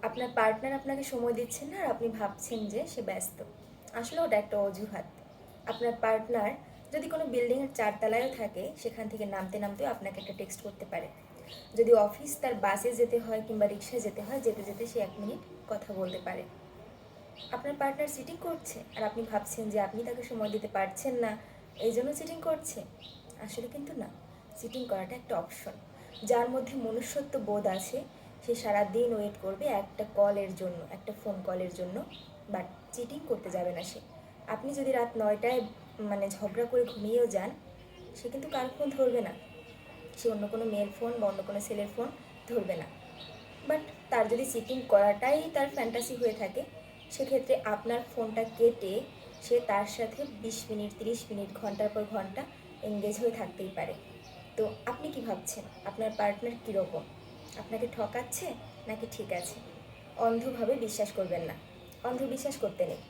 আপনার পার্টনার আপনাকে সময় দিচ্ছেন না আর আপনি ভাবছেন যে সে ব্যস্ত। আসলে ওটা একটা অজুহাত। আপনার পার্টনার যদি কোনো বিল্ডিংয়ের 4 তলায়ও থাকে, সেখান থেকে নামতে নামতেও আপনাকে একটা টেক্সট করতে পারে। যদি অফিস তার বাসে যেতে হয় কিংবা রিক্সায় যেতে হয়, যেতে যেতে সে 1 মিনিট কথা বলতে পারে। আপনার পার্টনার চিটিং করছে আর আপনি ভাবছেন যে আপনি তাকে সময় দিতে পারছেন না, এই জন্য চিটিং করছে। আসলে কিন্তু না, চিটিং করাটা একটা অপশন। যার মধ্যে মনুষ্যত্ব বোধ আছে সে সারাদিন ওয়েট করবে একটা কলের জন্য, একটা ফোন কলের জন্য, বাট চিটিং করতে যাবে না সে। আপনি যদি রাত 9টায় ঝগড়া করে ঘুমিয়েও যান, সে কিন্তু কার ফোন ধরবে না। সে অন্য কোনো মেয়ের ফোন বা অন্য কোনো ছেলের ফোন ধরবে না। বাট তার যদি চিটিং করাটাই তার ফ্যান্টাসি হয়ে থাকে, সেক্ষেত্রে আপনার ফোনটা কেটে সে তার সাথে 20 মিনিট, 30 মিনিট, ঘন্টার পর ঘন্টা এঙ্গেজ হয়ে থাকতেই পারে। তো আপনি কি ভাবছেন আপনার পার্টনার কীরকম? আপনাকে ঠকাচ্ছে নাকি ঠিক আছে? অন্ধভাবে বিশ্বাস করবেন না, অন্ধবিশ্বাস করতে নেই।